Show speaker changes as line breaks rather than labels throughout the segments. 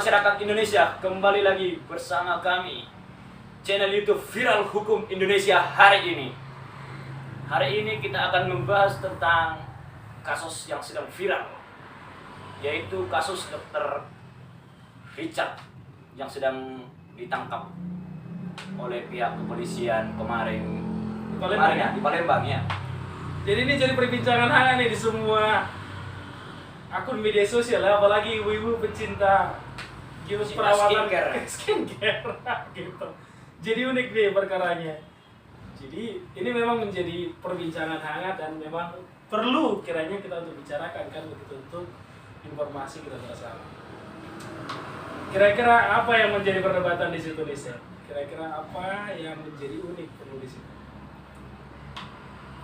masyarakat Indonesia, kembali lagi bersama kami channel YouTube Viral Hukum Indonesia hari ini. Hari ini kita akan membahas tentang kasus yang sedang viral, yaitu kasus Dr. Richard yang sedang ditangkap oleh pihak kepolisian kemarin di Palembang ya.
Jadi ini jadi perbincangan hangat nih di semua akun media sosial ya, apalagi ibu-ibu pecinta gius perawatan skincare gitu. Jadi unik nih perkaranya. Jadi ini memang menjadi perbincangan hangat dan memang perlu kiranya kita untuk bicarakan kan begitu untuk informasi kita bersama. Kira-kira apa yang menjadi perdebatan di situ Lisa? Kira-kira apa yang menjadi unik perlu di situ?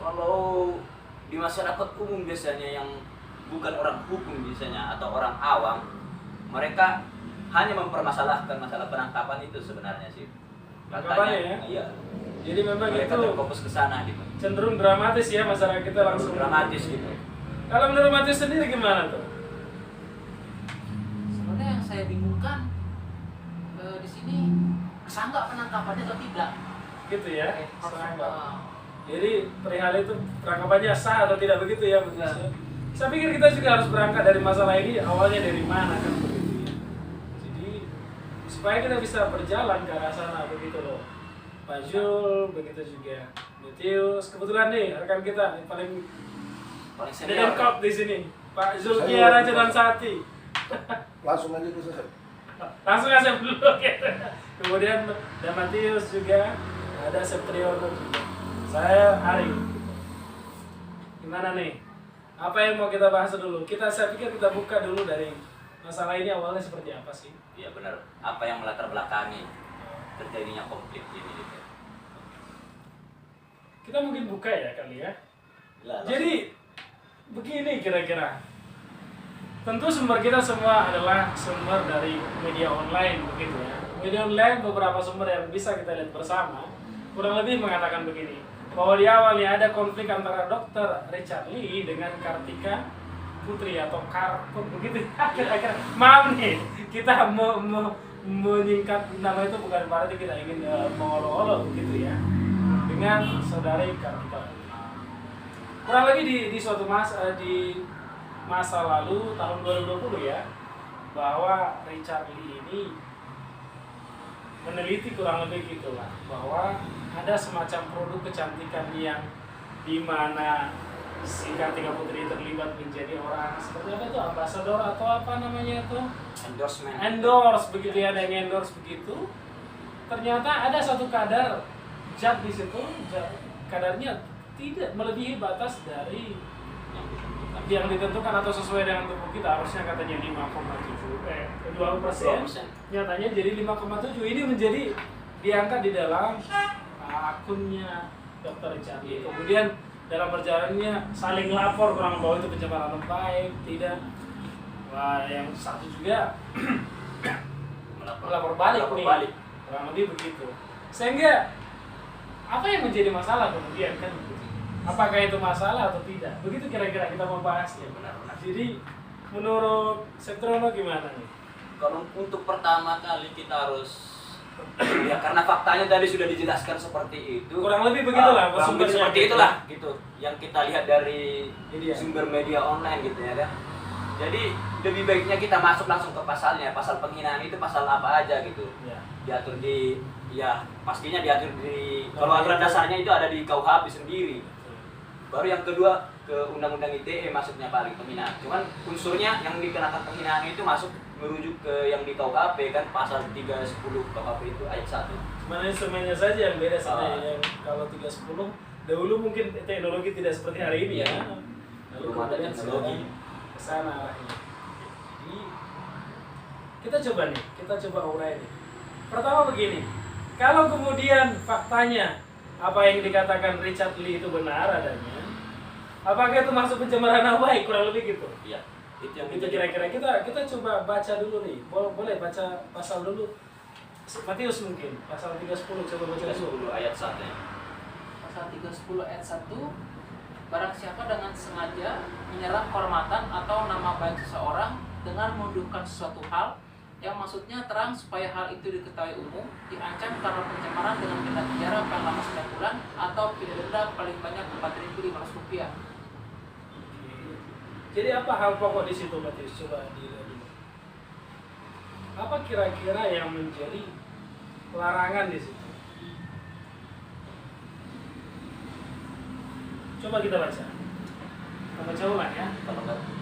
Kalau di masyarakat umum biasanya yang bukan orang hukum biasanya atau orang awam, mereka hanya mempermasalahkan masalah penangkapan itu sebenarnya sih.
Penangkapannya ya?
Iya.
Jadi memang
mereka
itu
terfokus ke sana gitu.
Cenderung dramatis ya, masyarakat kita langsung
dramatis gitu.
Kalau menurut Matius sendiri gimana tuh?
Sebenarnya yang saya bingungkan di sini sah nggak penangkapannya atau tidak?
Gitu ya?
Harus
Jadi perihal itu penangkapannya sah atau tidak begitu ya?
Ya.
Saya pikir kita juga harus berangkat dari masalah ini awalnya dari mana kan begitu ya. Jadi supaya kita bisa berjalan ke arah sana begitu loh. Pak Jul, begitu juga Matius. Kebetulan nih rekan kita yang paling
senior
lengkap di sini. Pak Zulkia Raja dan Sati.
Langsung aja dulu saya.
Langsung aja dulu gitu. Kemudian ada Matius juga, ada Septriono juga. Saya Ari. Gimana nih? Apa yang mau kita bahas dulu? Saya pikir kita buka dulu dari masalah ini awalnya seperti apa sih?
Iya benar. Apa yang melatar belakangi terjadinya konflik ini gitu.
Kita mungkin buka ya kali ya.
Lah,
Jadi begini kira-kira. Tentu sumber kita semua adalah sumber dari media online begitu ya. Media online beberapa sumber yang bisa kita lihat bersama kurang lebih mengatakan begini, bahwa di awalnya ada konflik antara Dr. Richard Lee dengan Kartika Putri atau Karput begitu. Kira-kira maaf nih, kita menyingkat nama itu bukan berarti kita ingin mengolok-olok begitu ya, dengan saudari Kartika Putri. Kurang lebih di suatu masa lalu tahun 2020 ya, bahwa Richard Lee ini meneliti kurang lebih gitulah, bahwa ada semacam produk kecantikan yang dimana si Kartika Putri terlibat menjadi orang seperti apa itu, ambasador atau apa namanya itu, endorse begitu ya, ada yang endorse begitu. Ternyata ada satu kadar zat di situ, kadarnya tidak melebihi batas dari yang ditentukan atau sesuai dengan tubuh kita, harusnya katanya 2%, nyatanya jadi 5,7. Ini menjadi diangkat di dalam akunnya Dr. Richard. Kemudian dalam perjalanannya saling lapor kurang bahwa itu pencemaran nama baik, tidak. Wah, yang satu juga melapor balik nih. Kurang lebih begitu. Sehingga apa yang menjadi masalah kemudian kan begitu. Apakah itu masalah atau tidak? Begitu kira-kira kita membahasnya.
Benar-benar.
Jadi menurut Septrono gimana nih?
Kalau untuk pertama kali kita harus ya karena faktanya tadi sudah dijelaskan seperti itu.
Kurang lebih begitulah.
Kurang lebih seperti itulah gitu yang kita lihat dari
Media.
sumber media online gitu ya kan. Jadi lebih baiknya kita masuk langsung ke pasalnya. Pasal penghinaan itu pasal apa aja gitu.
Ya.
Diatur di pastinya diatur di kalau aturan dasarnya itu ada di KUHP sendiri. Baru yang kedua ke Undang-Undang ITE masuknya paling penghinaan. Cuman unsurnya yang dikenakan penghinaan itu masuk merujuk ke yang di KUHP kan, pasal 310 KUHP itu ayat 1.
Cuman instrumennya saja yang beda sama yang kalau 310 dahulu mungkin teknologi tidak seperti hari ini ya. Lalu
Belum ada
kemudian
teknologi.
ke sana arahnya. Jadi kita coba urai nih. Pertama begini, kalau kemudian faktanya apa yang dikatakan Richard Lee itu benar adanya, apakah itu masuk pencemaran nama baik? Kurang lebih gitu.
Iya. Itu yang
Itu kira-kira kita coba baca dulu nih. Boleh baca pasal dulu. Matius mungkin pasal 310 coba baca dulu.
310 ayat 1 ya.
Pasal 310 ayat 1, barang siapa dengan sengaja menyerang kehormatan atau nama baik seseorang dengan menuduhkan sesuatu hal yang maksudnya terang supaya hal itu diketahui umum, diancam karena pencemaran dengan denda penjara paling lama 9 bulan atau pidana denda paling banyak Rp4.500.
Jadi apa hal pokok di situ, Matius? Coba dilihat dulu. Apa kira-kira yang menjadi larangan di situ? Coba kita baca. Kita baca ulang ya.
Kalau nggak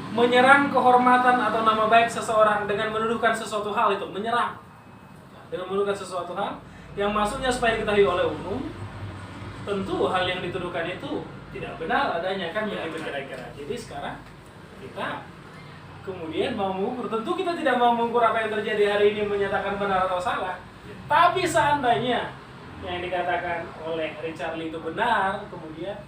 Menyerang kehormatan atau nama baik seseorang dengan menuduhkan sesuatu hal itu, menyerang dengan menuduhkan sesuatu hal yang maksudnya supaya diketahui oleh umum, tentu hal yang dituduhkan itu tidak benar adanya, kan begitu kira-kira. Jadi sekarang kita kemudian mau mengukur, tentu kita tidak mau mengukur apa yang terjadi hari ini menyatakan benar atau salah, tapi seandainya yang dikatakan oleh Richard Lee itu benar, kemudian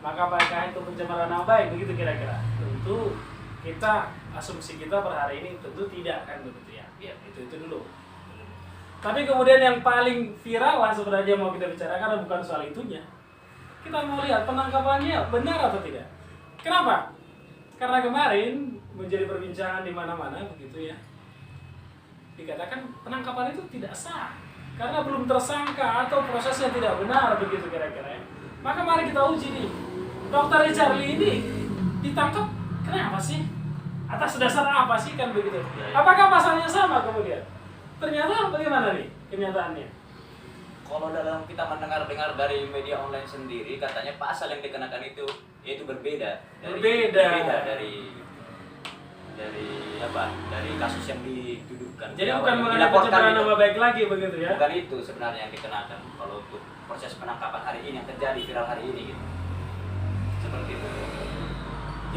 maka apakah itu pencemaran nama baik, begitu kira-kira. Tentu kita, asumsi kita per hari ini tentu tidak, kan begitu ya. Ya, itu dulu. Tapi kemudian yang paling viral lah sebenarnya mau kita bicarakan bukan soal itunya. Kita mau lihat penangkapannya benar atau tidak. Kenapa? Karena kemarin menjadi perbincangan di mana-mana begitu ya. Dikatakan penangkapan itu tidak sah karena belum tersangka atau prosesnya tidak benar, begitu kira-kira ya. Maka mari kita uji nih. Dr. Richard Lee ini ditangkap kenapa sih? Atas dasar apa sih, kan begitu? Apakah pasalnya sama kemudian? Ternyata bagaimana nih kenyataannya?
kalau dalam kita mendengar-dengar dari media online sendiri, katanya pasal yang dikenakan itu berbeda dari apa? Dari kasus yang dituduhkan.
Jadi bukan mengenai pencemaran nama baik lagi begitu ya?
Bukan itu sebenarnya yang dikenakan. Kalau untuk proses penangkapan hari ini yang terjadi viral hari ini gitu. Seperti itu.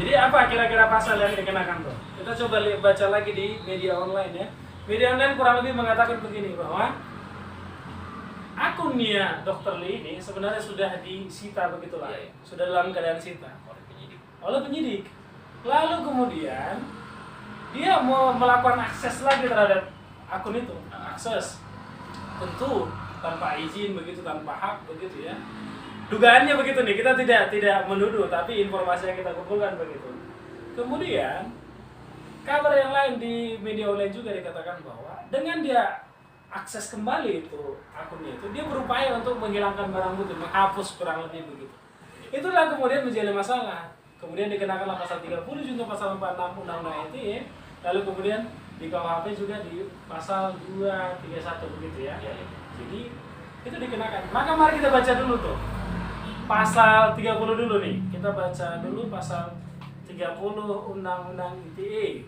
Jadi apa kira-kira pasal yang dikenakan tuh? Kita coba baca lagi di media online ya. Media online kurang lebih mengatakan begini, bahwa akunnya Dr. Lee ini sebenarnya sudah disita begitulah.
Iya.
Sudah dalam keadaan sita oleh penyidik. Lalu kemudian dia mau melakukan akses lagi terhadap akun itu. Akses tentu tanpa izin begitu, tanpa hak begitu ya. Dugaannya begitu nih, kita tidak menuduh, tapi informasi yang kita kumpulkan begitu. Kemudian kabar yang lain di media online juga dikatakan bahwa dengan dia akses kembali itu akunnya itu, dia berupaya untuk menghilangkan barang bukti, menghapus kurang lebih begitu. Itulah kemudian menjadi masalah. Kemudian dikenakanlah pasal 30 junto pasal 46 Undang-Undang ITE, lalu kemudian di KUHP juga di pasal 231 begitu ya. Jadi itu dikenakan. Maka mari kita baca dulu tuh. Pasal 30 dulu nih. Kita baca dulu pasal 30 Undang-Undang ITE.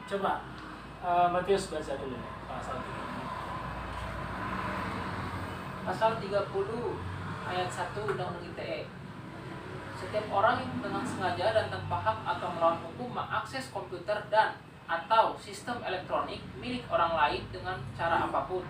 Coba Matius baca dulu pasal 30.
Pasal 30 ayat 1 Undang-Undang ITE. Setiap orang yang dengan sengaja dan tanpa hak atau melawan hukum mengakses komputer dan atau sistem elektronik milik orang lain dengan cara apapun.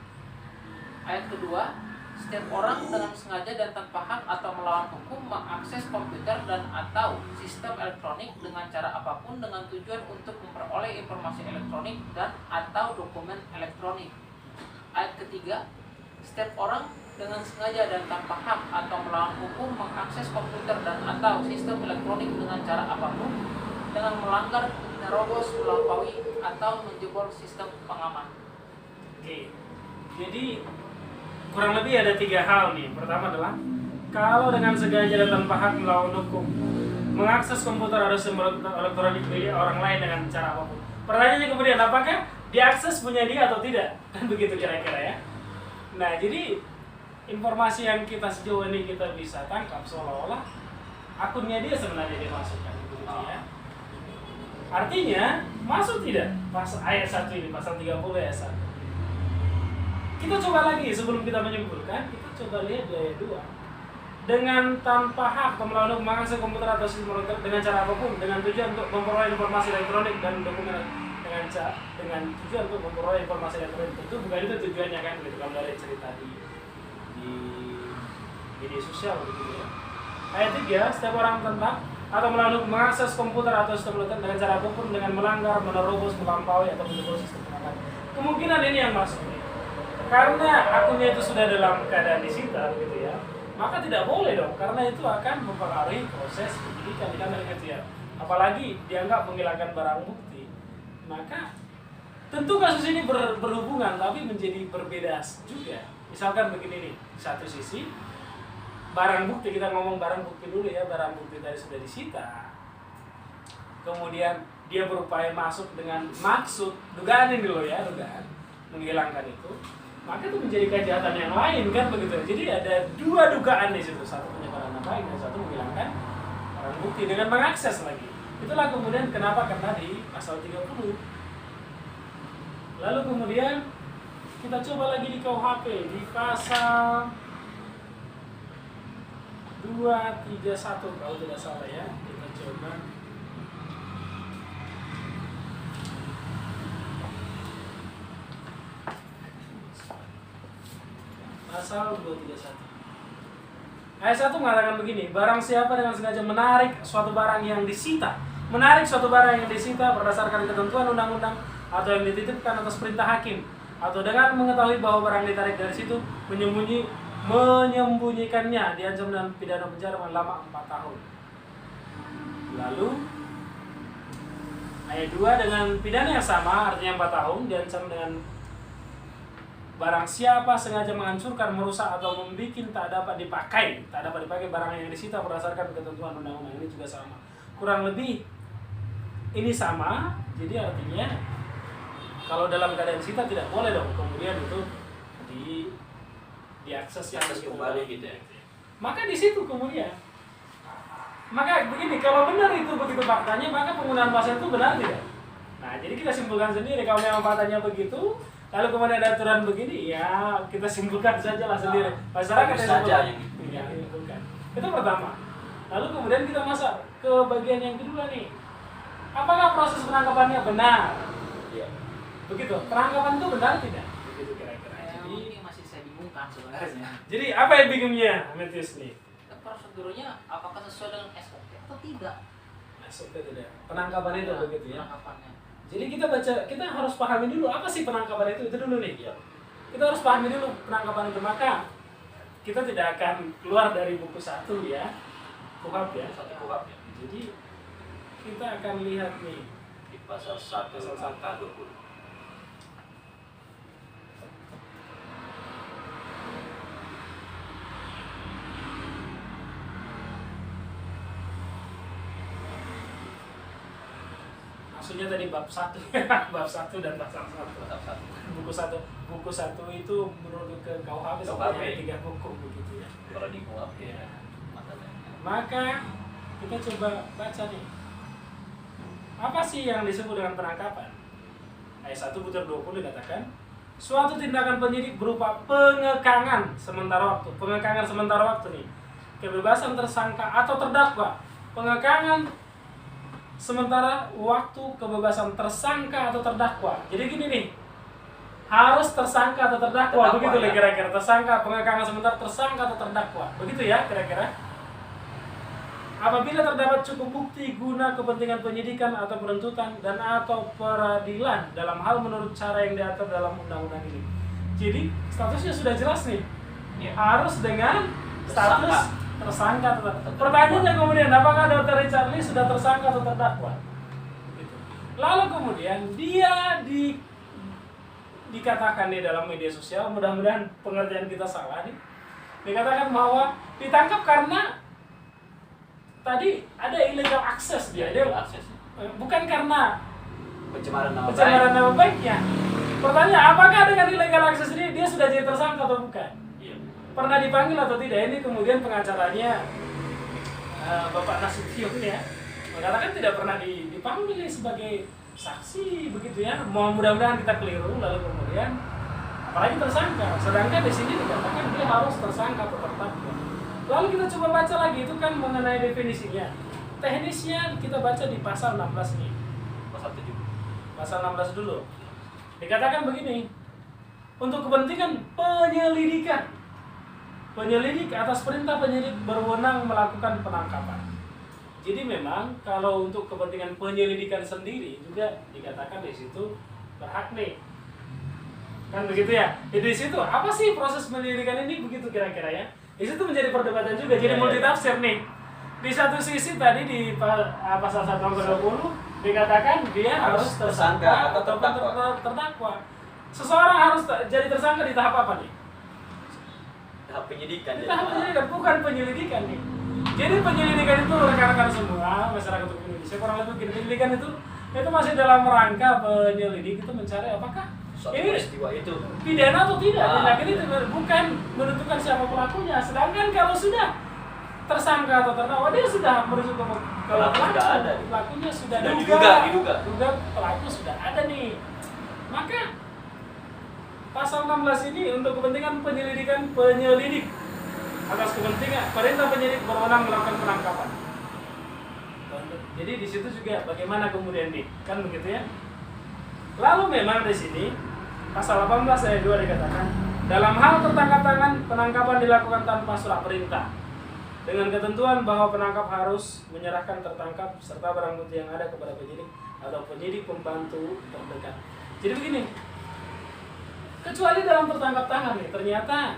Ayat kedua, setiap orang dengan sengaja dan tanpa hak atau melawan hukum mengakses komputer dan atau sistem elektronik dengan cara apapun dengan tujuan untuk memperoleh informasi elektronik dan atau dokumen elektronik. Ayat ketiga, setiap orang dengan sengaja dan tanpa hak atau melawan hukum mengakses komputer dan atau sistem elektronik dengan cara apapun dengan melanggar, menerobos, melampaui atau menjebol sistem pengaman.
Oke. Jadi kurang lebih ada 3 hal nih. Pertama adalah kalau dengan sengaja dan tanpa hak melawan hukum mengakses komputer atau sistem elektronik milik orang lain dengan cara apapun. Pertanyaannya kemudian, apakah diakses punya dia atau tidak? Kan begitu kira-kira ya. Nah, jadi informasi yang kita sejauh ini kita bisa tangkap seolah-olah akunnya dia sebenarnya dimasukkan begitu ya. Artinya, masuk tidak? Pasal ayat 1 ini, pasal 30 ayat 1. Kita coba lagi sebelum kita menyimpulkan, kita coba lihat di ayat 2. Dengan tanpa hak atau melawan hukum mengakses komputer atau sistem elektronik dengan cara apapun dengan tujuan untuk memperoleh informasi elektronik dan dokumen dengan tujuan untuk memperoleh informasi elektronik. Tentu bukan itu tujuannya kan, gitu kalau dari cerita di media sosial begitu ya. Ayat 3, setiap orang tentang atau melawan hukum mengakses komputer atau sistem elektronik dengan cara apapun dengan melanggar, menerobos, melampaui atau menjebol sistem pengaman. Kemungkinan ini yang masuk nih. Karena akunnya itu sudah dalam keadaan disita gitu ya, maka tidak boleh dong, karena itu akan mempengaruhi proses penyidikan kan gitu ya. Apalagi dianggap menghilangkan barang bukti. maka tentu kasus ini berhubungan tapi menjadi berbeda juga. Misalkan begini nih, satu sisi barang bukti, kita ngomong barang bukti dulu ya, barang bukti tadi sudah disita. Kemudian dia berupaya masuk dengan maksud, dugaan ini loh ya, dugaan menghilangkan itu. Maka itu menjadi kejahatan yang lain kan begitu. Jadi ada dua dugaan di situ, satu penyebaran nama baik dan satu menghilangkan barang bukti dengan mengakses lagi. Itulah kemudian kenapa karena di pasal 30. Lalu kemudian kita coba lagi di KUHP di pasal 231 kalau tidak salah ya. Kita coba pasal 231. Ayat 1 mengatakan begini, barang siapa dengan sengaja menarik suatu barang yang disita, berdasarkan ketentuan undang-undang atau yang dititipkan atas perintah hakim, atau dengan mengetahui bahwa barang ditarik dari situ, menyembunyikannya, diancam dengan pidana penjara paling lama 4 tahun. Lalu ayat 2 dengan pidana yang sama, artinya 4 tahun, diancam dengan barang siapa sengaja menghancurkan, merusak atau membuat tak dapat dipakai barang yang disita berdasarkan ketentuan undang-undang, ini juga sama. Kurang lebih ini sama, jadi artinya kalau dalam keadaan disita tidak boleh dong kemudian itu diakses
kembali gitu ya.
Maka di situ kemudian, maka begini, kalau benar itu begitu faktanya, maka penggunaan pasal itu benar tidak? Nah, jadi kita simpulkan sendiri kalau memang faktanya begitu. Lalu kemudian ada aturan begini, ya kita simpulkan saja lah sendiri. Masyarakat
saja yang
simpulkan. Itu pertama. Lalu kemudian kita masuk ke bagian yang kedua nih. Apakah proses penangkapannya benar?
Iya.
Begitu. Penangkapan itu benar tidak? Begitu kira-kira. Jadi
ini masih saya bingungkan sebenarnya.
Jadi apa yang bingungnya, Matius nih?
Prosedurnya apakah sesuai dengan SOP atau tidak?
SOP tidak. Penangkapan itu begitu ya.
Penangkapannya.
Jadi kita harus pahami dulu apa sih penangkapan itu dulu nih.
Iya.
Kita harus pahami dulu penangkapan itu, maka kita tidak akan keluar dari buku 1 ya, KUHP ya.
KUHP ya.
Jadi kita akan lihat nih
Di pasal 1 angka 20.
maksudnya tadi bab 1 bab 1 dan pasal 1. Buku 1 itu menurut ke KUHP sebenarnya 3 buku begitu ya.
Kalau di KUHP ya.
Maka kita coba baca nih. Apa sih yang disebut dengan penangkapan? Ayat 1 butir 20 dikatakan, suatu tindakan penyidik berupa pengekangan sementara waktu. Pengekangan sementara waktu nih. Kebebasan tersangka atau terdakwa. Pengekangan sementara waktu kebebasan tersangka atau terdakwa. Jadi gini nih, harus tersangka atau terdakwa, begitu ya kira-kira. Tersangka, pengekangan sementara tersangka atau terdakwa, begitu ya kira-kira. Apabila terdapat cukup bukti guna kepentingan penyidikan atau penuntutan dan atau peradilan dalam hal menurut cara yang diatur dalam undang-undang ini. Jadi statusnya sudah jelas nih,
ya.
Harus dengan status tersangka atau terdakwa. Pertanyaannya kemudian, apakah Dr. Richard Lee sudah tersangka atau terdakwa? Lalu kemudian dia dikatakan di dalam media sosial, mudah-mudahan pengertian kita salah nih, dikatakan bahwa ditangkap karena tadi ada illegal access dia, bukan karena
pencemaran
nama baiknya. Pertanyaan, apakah dengan illegal access ini dia sudah jadi tersangka atau bukan?
Iya.
Pernah dipanggil atau tidak? Ini kemudian pengacaranya Bapak Nasution ya mengatakan tidak pernah dipanggil sebagai saksi begitu ya. Mudah-mudahan kita keliru, lalu kemudian apalagi tersangka. Sedangkan di sini dikatakan dia harus tersangka atau terdakwa. Lalu kita coba baca lagi, itu kan mengenai definisinya. Teknisnya kita baca di pasal 16 nih.
Pasal 7.
Pasal 16 dulu. Dikatakan begini, untuk kepentingan penyelidikan, penyelidik atas perintah penyidik berwenang melakukan penangkapan. Jadi memang kalau untuk kepentingan penyelidikan sendiri juga dikatakan di situ berhak nih. Kan begitu ya? Di situ apa sih proses penyelidikan ini begitu kira-kira ya? Di situ menjadi perdebatan juga, jadi multitafsir nih. Di satu sisi tadi di pasal 1 nomor 20 dikatakan dia harus tersangka
atau
ataupun
terdakwa.
terdakwa. Seseorang harus jadi tersangka di tahap apa nih?
Tahap penyidikan.
Di tahap penyelidikan, bukan penyelidikan nih. Jadi penyelidikan itu rekan-rekan semua masyarakat hukum Indonesia kurang lebih begini, penyelidikan itu masih dalam rangka penyelidik itu mencari apakah
Suatu
ini
peristiwa itu.
pidana atau tidak.
Ah.
Tindakan itu bukan menentukan siapa pelakunya. Sedangkan kalau sudah tersangka atau terdakwa dia sudah merujuk ke
Pelaku sudah ada.
pelakunya sudah
Sudah diduga.
pelaku sudah ada nih. Maka pasal 16 ini untuk kepentingan penyelidikan penyelidik atas kepentingan perintah penyidik berwenang melakukan penangkapan. Jadi di situ juga bagaimana kemudian nih, kan begitu ya. Lalu memang di sini pasal 18 ayat 2 dikatakan dalam hal tertangkap tangan penangkapan dilakukan tanpa surat perintah dengan ketentuan bahwa penangkap harus menyerahkan tertangkap serta barang bukti yang ada kepada penyidik atau penyidik pembantu terdekat. Jadi begini, kecuali dalam tertangkap tangan nih, ternyata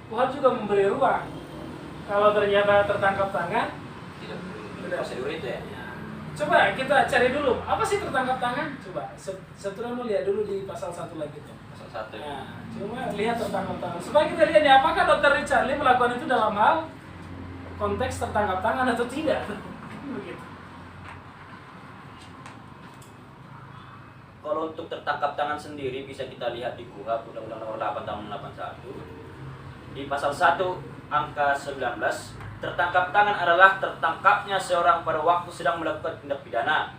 Tuhan juga memberi ruang. Kalau ternyata tertangkap tangan,
Tidak perlu prosedur itu ya.
coba kita cari dulu apa sih tertangkap tangan. Coba setelah lihat dulu di pasal 1 lagi tuh.
Pasal 1.
Nah, cuma lihat tertangkap tangan. Supaya kita lihat nih apakah Dr. Richard Lee melakukan itu dalam hal konteks tertangkap tangan atau tidak. Begitu.
Kalau untuk tertangkap tangan sendiri bisa kita lihat di KUHP Undang-Undang Nomor 8 Tahun 81 di pasal 1 angka 19, tertangkap tangan adalah tertangkapnya seorang pada waktu sedang melakukan tindak pidana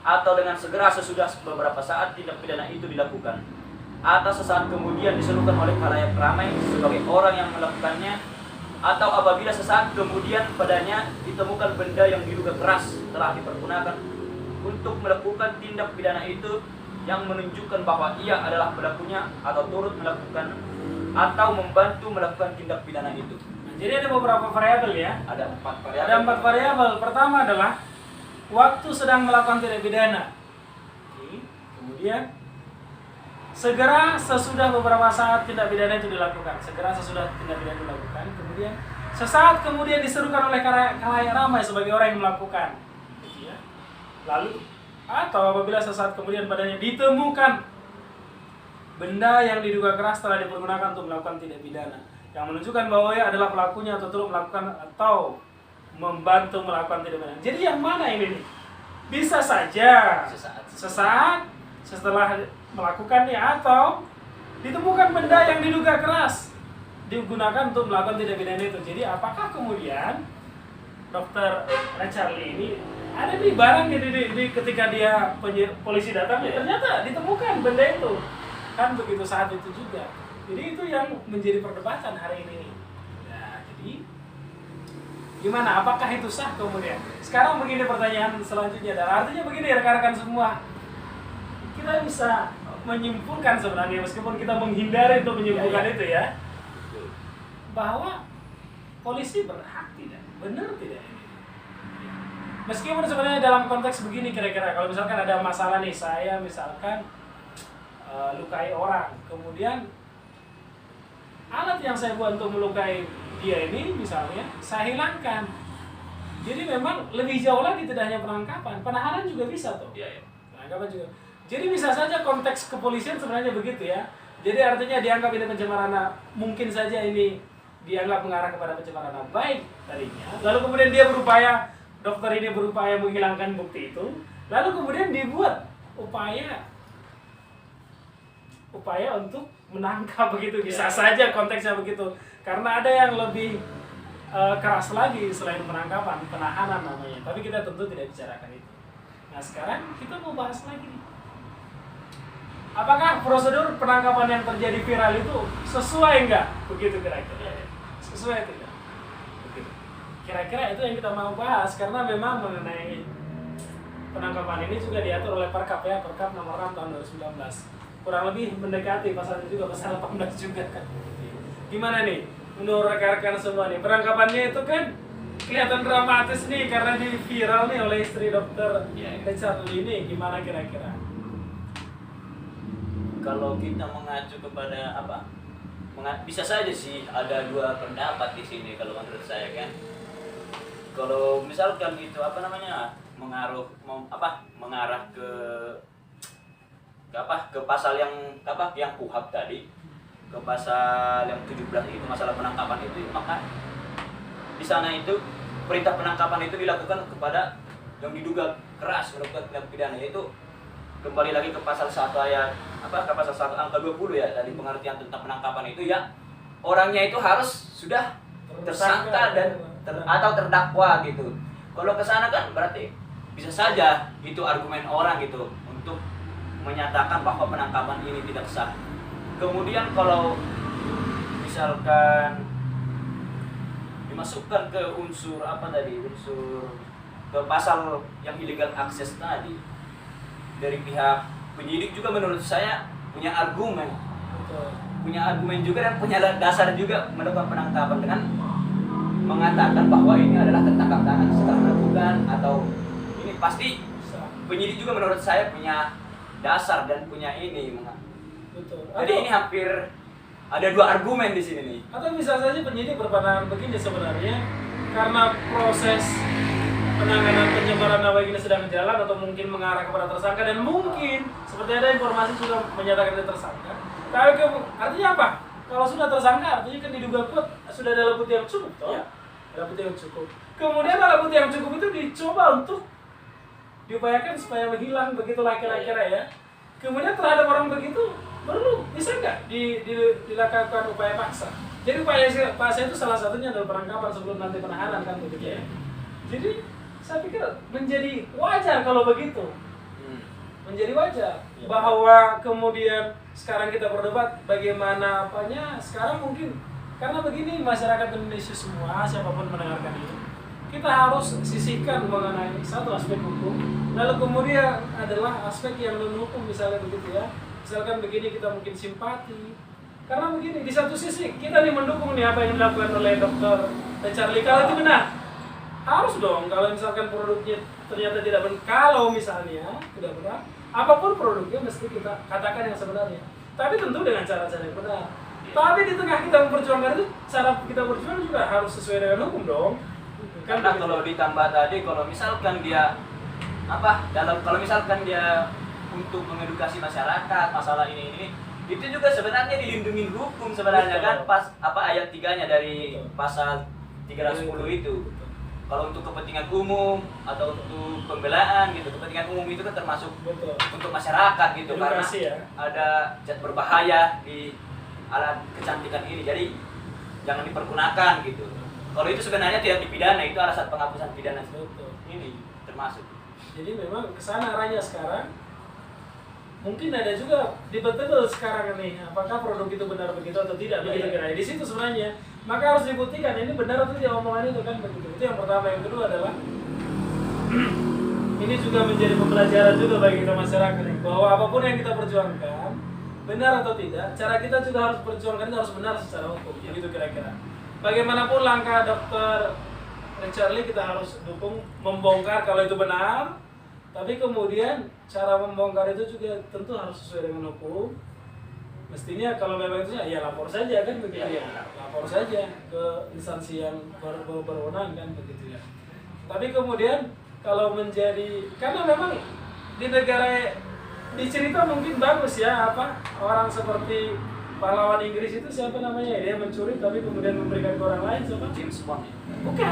atau dengan segera sesudah beberapa saat tindak pidana itu dilakukan atau sesaat kemudian diserukan oleh khalayak ramai sebagai orang yang melakukannya atau apabila sesaat kemudian padanya ditemukan benda yang diduga keras telah dipergunakan untuk melakukan tindak pidana itu yang menunjukkan bahwa ia adalah pelakunya atau turut melakukan atau membantu melakukan tindak pidana itu.
Nah, jadi ada beberapa variabel ya.
Ada 4 variabel.
Ada 4 variabel. Pertama adalah waktu sedang melakukan tindak pidana. Kemudian segera sesudah beberapa saat tindak pidana itu dilakukan. Segera sesudah tindak pidana dilakukan. Kemudian sesaat kemudian diserukan oleh khalayak ramai sebagai orang yang melakukan. Gitu ya. Lalu atau apabila sesaat kemudian padanya ditemukan benda yang diduga keras telah dipergunakan untuk melakukan tindak pidana yang menunjukkan bahwa ia adalah pelakunya atau turut melakukan atau membantu melakukan tindak pidana. Jadi yang mana ini nih? Bisa saja sesaat setelah melakukannya atau ditemukan benda yang diduga keras digunakan untuk melakukan tindak pidana itu. Jadi apakah kemudian Dr. Richard Lee ini ada di barang di ketika dia polisi datang ternyata ditemukan benda itu kan begitu saat itu juga. Jadi itu yang menjadi perdebatan hari ini. Nah, jadi gimana? Apakah itu sah kemudian? Sekarang begini pertanyaan selanjutnya dan artinya begini rekan-rekan semua, kita bisa menyimpulkan sebenarnya meskipun kita menghindari untuk menyimpulkan itu ya, bahwa polisi berhak tidak, benar tidak ini? Meskipun sebenarnya dalam konteks begini kira-kira kalau misalkan ada masalah nih, saya misalkan lukai orang, kemudian alat yang saya buat untuk melukai dia ini misalnya saya hilangkan. Jadi memang lebih jauh lagi tidak hanya penangkapan, penahanan juga bisa tuh.
Iya, iya.
Penangkapan juga. Jadi bisa saja konteks kepolisian sebenarnya begitu ya. Jadi artinya dianggap ini pencemaran, mungkin saja ini dianggap mengarah kepada pencemaran nama baik tadinya. Lalu kemudian dia berupaya, dokter ini berupaya menghilangkan bukti itu. Lalu kemudian dibuat upaya untuk menangkap begitu. Bisa saja konteksnya begitu. Karena ada yang lebih keras lagi selain penangkapan, penahanan namanya. Tapi kita tentu tidak bicarakan itu. Nah sekarang kita mau bahas lagi nih. Apakah prosedur penangkapan yang terjadi viral itu sesuai enggak? Begitu kira-kira. Sesuai tidak? Begitu. Kira-kira itu yang kita mau bahas karena memang mengenai penangkapan ini juga diatur oleh Perkap ya, Perkap nomor 6 tahun 2019. Kurang lebih mendekati pasalnya juga pasal 18 juga kan. Gimana nih? Menurut rekan-rekan semua nih, penangkapannya itu kan kelihatan dramatis nih karena di viral nih oleh istri dokter Richard Lee ini. Gimana kira-kira?
Kalau kita mengacu kepada apa? Bisa saja sih ada dua pendapat di sini kalau menurut saya kan. Kalau misalkan itu apa namanya mengarah ke pasal yang yang KUHP tadi, ke pasal yang 17 itu masalah penangkapan itu, maka di sana itu perintah penangkapan itu dilakukan kepada yang diduga keras melakukan tindak pidana, yaitu kembali lagi ke pasal 1 ayat ke pasal 1 angka 20 ya, dari pengertian tentang penangkapan itu ya orangnya itu harus sudah tersangka dan atau terdakwa gitu. Kalau ke sana kan berarti bisa saja itu argumen orang gitu untuk menyatakan bahwa penangkapan ini tidak sah. Kemudian kalau misalkan dimasukkan ke unsur ke pasal yang illegal access tadi, dari pihak penyidik juga menurut saya punya argumen.
Betul.
Punya argumen juga dan punya dasar juga melakukan penangkapan dengan mengatakan bahwa ini adalah tertangkap tangan setelah melakukan, atau ini pasti penyidik juga menurut saya punya dasar dan punya ini.
Betul.
Jadi ini hampir ada dua argumen di sini nih.
Atau bisa saja penyidik berpandangan begini sebenarnya, karena proses penanganan penyebaran nama ini sedang jalan atau mungkin mengarah kepada tersangka, dan mungkin seperti ada informasi sudah menyatakan dia tersangka. Tapi artinya apa? Kalau sudah tersangka artinya kan diduga kuat, sudah ada alat bukti yang cukup toh?
Ya.
Alat bukti yang cukup. Kemudian alat bukti yang cukup itu dicoba untuk diupayakan supaya menghilang, begitulah kira-kira ya. Kemudian terhadap orang begitu perlu bisa nggak dilakukan upaya paksa? Jadi upaya paksa itu salah satunya adalah penangkapan sebelum nanti penahanan kan begitu ya. Jadi saya pikir menjadi wajar kalau begitu. Menjadi wajar bahwa kemudian sekarang kita berdebat bagaimana apanya. Sekarang mungkin karena begini, masyarakat Indonesia semua siapapun mendengarkan ini, kita harus sisihkan mengenai satu aspek hukum, lalu kemudian adalah aspek yang non hukum, misalnya begitu ya. Misalkan begini, kita mungkin simpati karena begini, di satu sisi kita nih mendukung nih apa yang dilakukan oleh Dr. Charlie. Kalau itu benar, harus dong. Kalau misalkan produknya ternyata tidak benar, kalau misalnya tidak benar, apapun produknya mesti kita katakan yang sebenarnya, tapi tentu dengan cara-cara yang benar. Tapi di tengah kita memperjuangkan itu, cara kita berjuang juga harus sesuai dengan hukum dong.
Karena kalau ditambah tadi, kalau misalkan dia kalau misalkan dia untuk mengedukasi masyarakat masalah ini itu juga sebenarnya dilindungi hukum sebenarnya.
Betul.
Kan pas ayat 3-nya dari
Betul.
pasal 310 itu. Kalau untuk kepentingan umum atau untuk pembelaan gitu, kepentingan umum itu kan termasuk
Betul.
untuk masyarakat gitu.
Edukasi,
karena
ya.
ada zat berbahaya di alat kecantikan ini, jadi jangan dipergunakan gitu. Kalau itu sebenarnya tidak dipidana, itu alasan penghapusan pidana.
Betul.
Ini termasuk.
Jadi memang kesana arahnya sekarang. Mungkin ada juga debatable sekarang nih, apakah produk itu benar begitu atau tidak begitu kira. Di situ sebenarnya, maka harus dibuktikan ini benar atau tidak omongan itu kan begitu. Itu yang pertama. Yang kedua adalah ini juga menjadi pembelajaran juga bagi kita masyarakat nih, bahwa apapun yang kita perjuangkan, benar atau tidak, cara kita juga harus perjuangkan itu harus benar secara hukum. Begitu kira-kira. Bagaimanapun langkah Dr. Charlie kita harus dukung, membongkar kalau itu benar. Tapi kemudian cara membongkar itu juga tentu harus sesuai dengan hukum. Mestinya kalau memang itu ya lapor saja kan begitu ya. Lapor saja ke instansi yang berwenang kan begitu ya. Tapi kemudian kalau menjadi, karena memang di negara di cerita mungkin bagus ya, orang seperti pahlawan Inggris itu siapa namanya, dia mencuri tapi kemudian memberikan ke orang lain, siapa?
James Bond.
Bukan.